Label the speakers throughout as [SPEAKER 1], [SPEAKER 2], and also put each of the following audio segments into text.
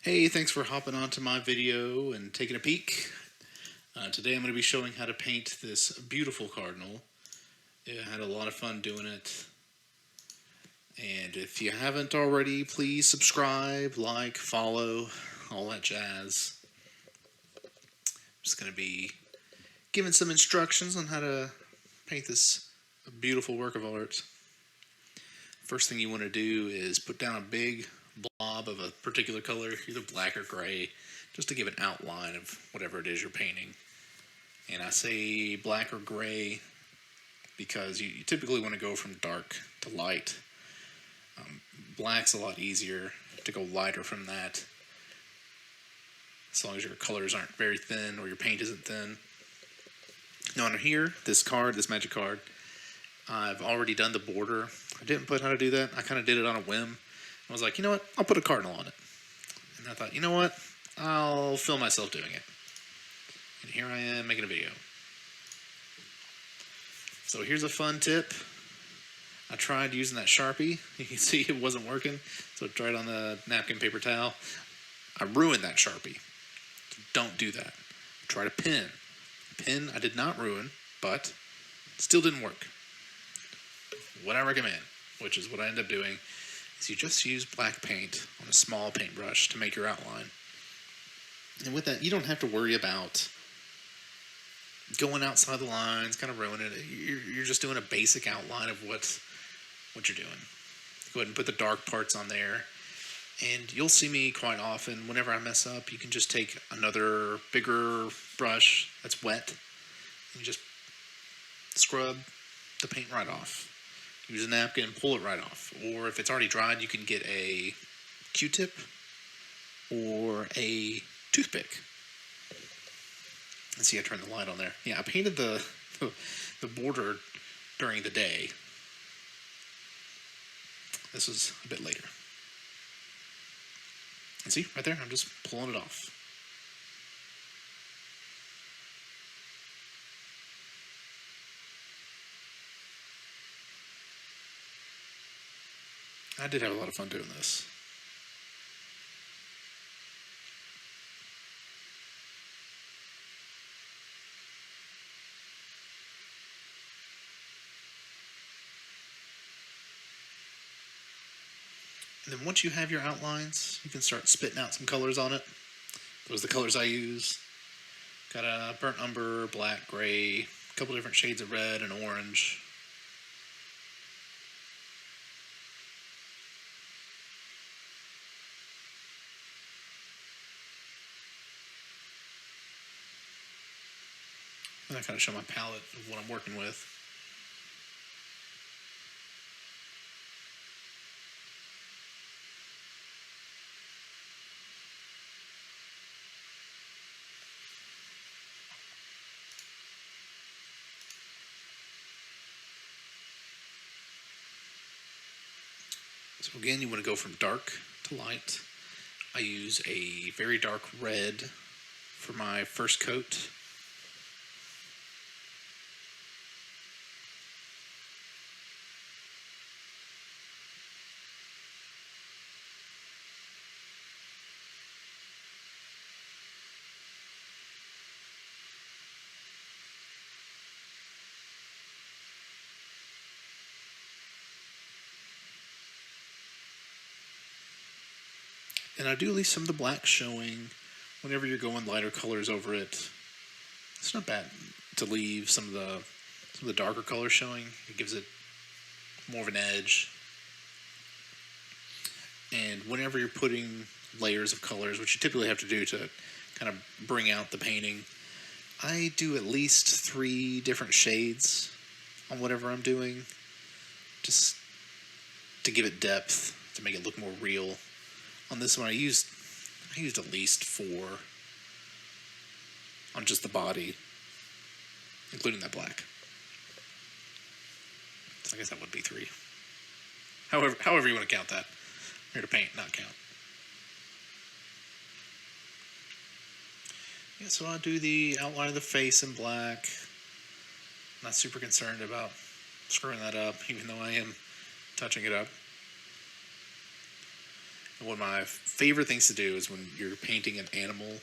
[SPEAKER 1] Hey, thanks for hopping onto my video and taking a peek. Today I'm going to be showing how to paint this beautiful cardinal. Yeah, I had a lot of fun doing it. And if you haven't already, please subscribe, like, follow, all that jazz. I'm just going to be giving some instructions on how to paint this beautiful work of art. First thing you want to do is put down a big blob of a particular color, either black or gray, just to give an outline of whatever it is you're painting. And I say black or gray because you typically want to go from dark to light. Black's a lot easier to go lighter from that, as long as your colors aren't very thin or your paint isn't thin. Now under here, this magic card, I've already done the border. I didn't put how to do that. I kind of did it on a whim. I was like, you know what? I'll put a cardinal on it. And I thought, you know what? I'll film myself doing it. And here I am making a video. So here's a fun tip. I tried using that Sharpie. You can see it wasn't working. So I tried on the napkin paper towel. I ruined that Sharpie. So don't do that. Try a pen. Pen I did not ruin, but still didn't work. What I recommend, which is what I end up doing, is you just use black paint on a small paintbrush to make your outline. And with that, you don't have to worry about going outside the lines, kind of ruining it. You're just doing a basic outline of what you're doing. Go ahead and put the dark parts on there. And you'll see me quite often, whenever I mess up, you can just take another bigger brush that's wet and you just scrub the paint right off. Use a napkin and pull it right off. Or if it's already dried, you can get a Q-tip or a toothpick. Let's see, I turned the light on there. Yeah, I painted the border during the day. This was a bit later. And see, right there, I'm just pulling it off. I did have a lot of fun doing this. And then once you have your outlines, you can start spitting out some colors on it. Those are the colors I use. Got a burnt umber, black, gray, a couple different shades of red and orange. And I kind of show my palette of what I'm working with. So again, you want to go from dark to light. I use a very dark red for my first coat. And I do leave some of the black showing whenever you're going lighter colors over it. It's not bad to leave some of the darker colors showing. It gives it more of an edge. And whenever you're putting layers of colors, which you typically have to do to kind of bring out the painting, I do at least 3 different shades on whatever I'm doing, just to give it depth, to make it look more real. On this one, I used at least 4 on just the body, including that black. So I guess that would be 3. However you want to count that. I'm here to paint, not count. Yeah, so I'll do the outline of the face in black. Not super concerned about screwing that up, even though I am touching it up. And one of my favorite things to do is when you're painting an animal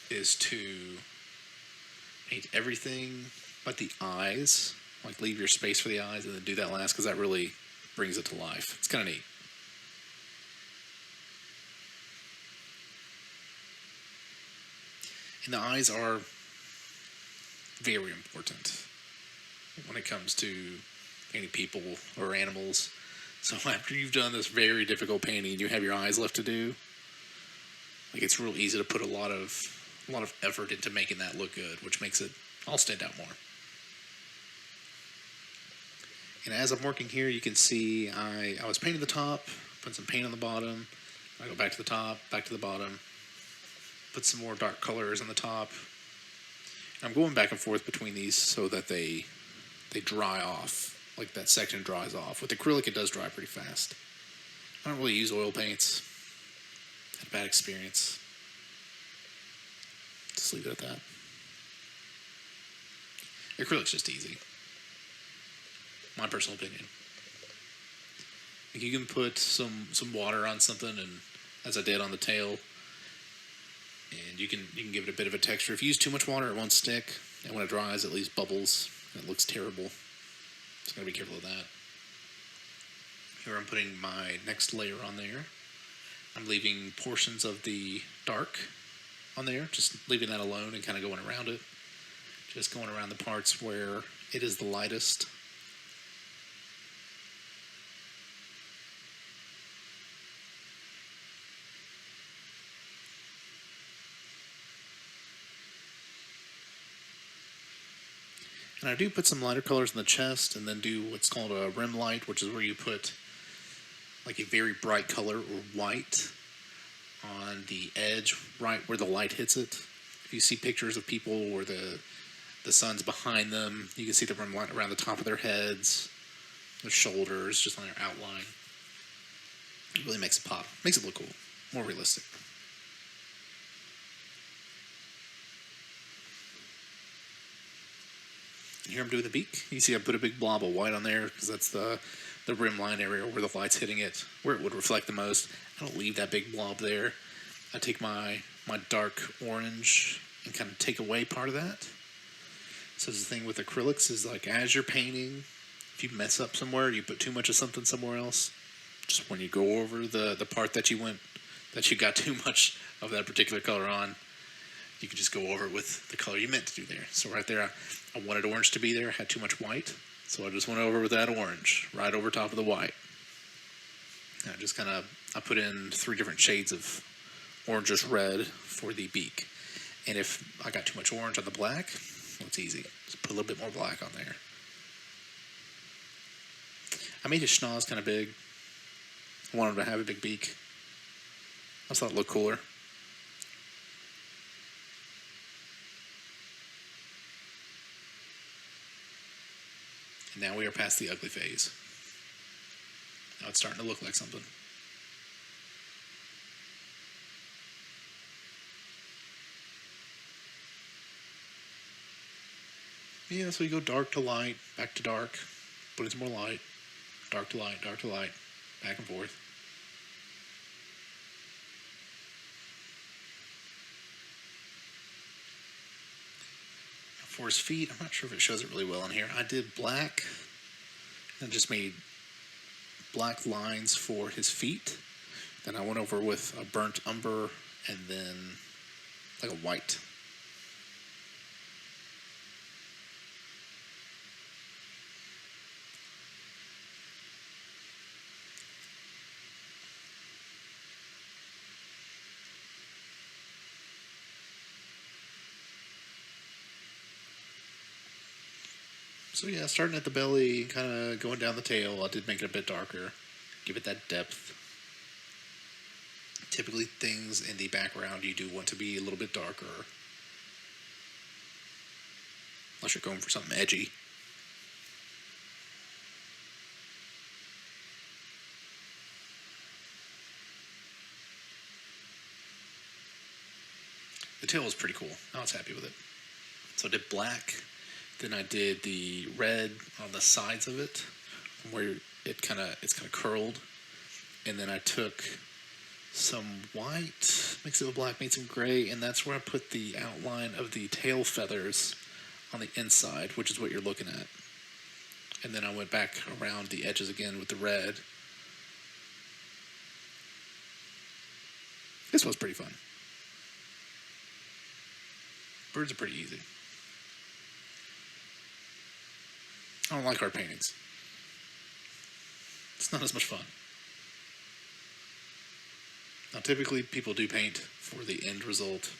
[SPEAKER 1] is to paint everything but the eyes. Like leave your space for the eyes and then do that last, because that really brings it to life. It's kind of neat. And the eyes are very important when it comes to painting people or animals. So after you've done this very difficult painting and you have your eyes left to do, like it's real easy to put a lot of effort into making that look good, which makes it all stand out more. And as I'm working here, you can see I was painting the top, put some paint on the bottom. I go back to the top, back to the bottom, put some more dark colors on the top. And I'm going back and forth between these so that they dry off, like that section dries off. With acrylic, it does dry pretty fast. I don't really use oil paints. Had a bad experience. Just leave it at that. Acrylic's just easy. My personal opinion. Like you can put some water on something, and as I did on the tail, and you can give it a bit of a texture. If you use too much water, it won't stick, and when it dries, it leaves bubbles, and it looks terrible. So gotta be careful of that. Here I'm putting my next layer on there. I'm leaving portions of the dark on there, just leaving that alone and kind of going around it. Just going around the parts where it is the lightest. And I do put some lighter colors in the chest, and then do what's called a rim light, which is where you put like a very bright color or white on the edge, right where the light hits it. If you see pictures of people where the sun's behind them, you can see the rim light around the top of their heads, their shoulders, just on their outline. It really makes it pop, makes it look cool, more realistic. And here I'm doing the beak. You see I put a big blob of white on there because that's the rim line area where the light's hitting it, where it would reflect the most. I don't leave that big blob there. I take my dark orange and kind of take away part of that. So the thing with acrylics is, like, as you're painting, if you mess up somewhere, you put too much of something somewhere else, just when you go over the part that you got too much of that particular color on, you can just go over it with the color you meant to do there. So right there, I wanted orange to be there, had too much white, so I just went over with that orange, right over top of the white. And I put in 3 different shades of orangish red for the beak. And if I got too much orange on the black, well, it's easy. Just put a little bit more black on there. I made his schnoz kind of big. I wanted him to have a big beak. I just thought it looked cooler. And now we are past the ugly phase. Now it's starting to look like something. Yeah, so you go dark to light, back to dark, put in some more light, dark to light, back and forth. For his feet, I'm not sure if it shows it really well in here. I did black and just made black lines for his feet. Then I went over with a burnt umber and then like a white. So yeah, starting at the belly, kind of going down the tail, I did make it a bit darker, give it that depth. Typically things in the background you do want to be a little bit darker, unless you're going for something edgy. The tail was pretty cool. I was happy with it. So I did black. Then I did the red on the sides of it, where it's kind of curled, and then I took some white, mix it with black, made some gray, and that's where I put the outline of the tail feathers on the inside, which is what you're looking at. And then I went back around the edges again with the red. This was pretty fun. Birds are pretty easy. I don't like hard paintings. It's not as much fun. Now, typically people do paint for the end result,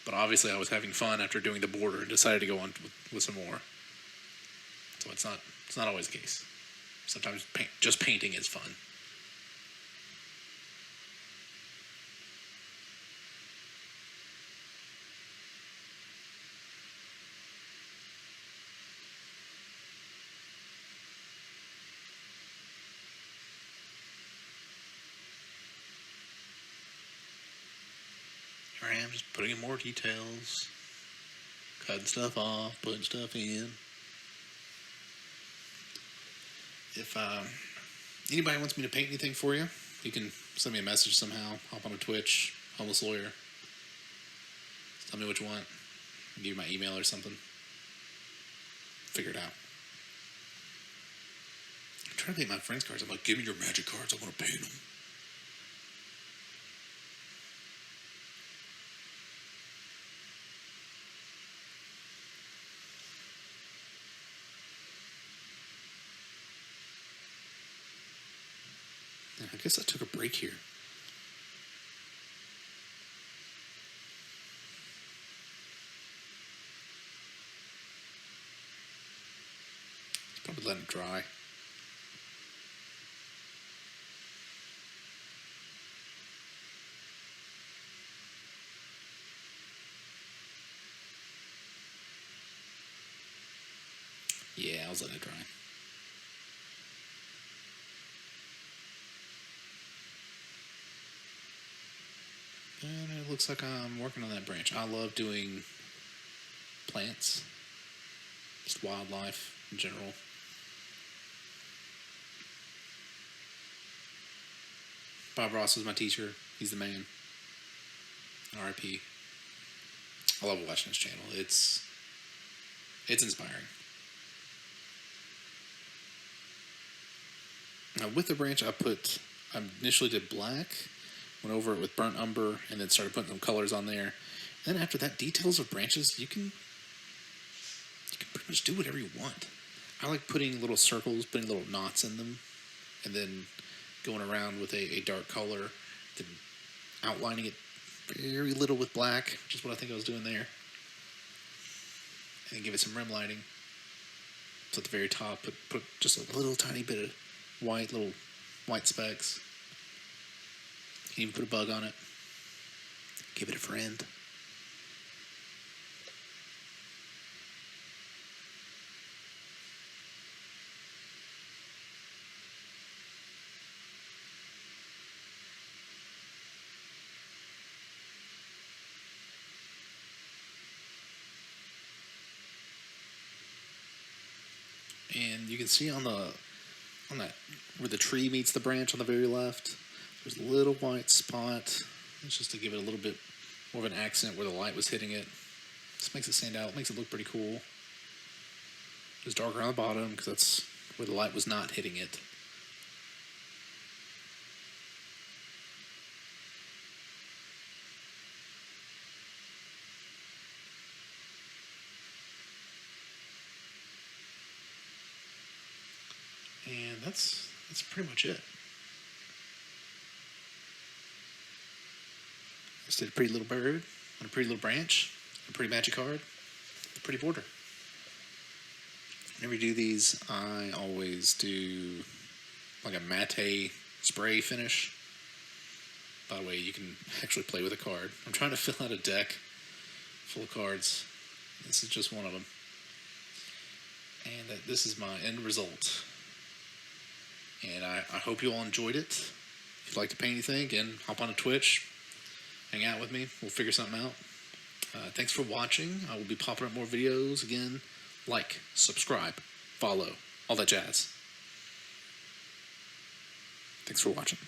[SPEAKER 1] but obviously I was having fun after doing the border and decided to go on with some more. So it's not always the case. Sometimes just painting is fun. Here I am, just putting in more details, cutting stuff off, putting stuff in. If anybody wants me to paint anything for you, you can send me a message somehow, hop on a Twitch, Homeless Lawyer. Tell me what you want. I'll give you my email or something. Figure it out. I'm trying to paint my friends' cards. I'm like, give me your magic cards, I want to paint them. I guess I took a break here. Probably let it dry. Yeah, I was letting it dry. And it looks like I'm working on that branch. I love doing plants, just wildlife in general. Bob Ross was my teacher. He's the man. R.I.P. I love watching his channel. It's inspiring. Now with the branch, I initially did black, went over it with burnt umber, and then started putting some colors on there. And then after that, details of branches, you can pretty much do whatever you want. I like putting little circles, putting little knots in them, and then going around with a dark color, then outlining it very little with black, which is what I think I was doing there. And then give it some rim lighting. So at the very top, put just a little tiny bit of little white specks. You can even put a bug on it. Give it a friend. And you can see on that where the tree meets the branch on the very left, there's a little white spot. It's just to give it a little bit more of an accent where the light was hitting it. This makes it stand out. It makes it look pretty cool. It's darker on the bottom because that's where the light was not hitting it. And that's pretty much it. Just did a pretty little bird on a pretty little branch, a pretty magic card, a pretty border. Whenever you do these, I always do like a matte spray finish. By the way, you can actually play with a card. I'm trying to fill out a deck full of cards. This is just one of them. And this is my end result. And I hope you all enjoyed it. If you'd like to paint anything, again, hop on a Twitch, hang out with me. We'll figure something out. Thanks for watching. I will be popping up more videos. Again, like, subscribe, follow, all that jazz. Thanks for watching.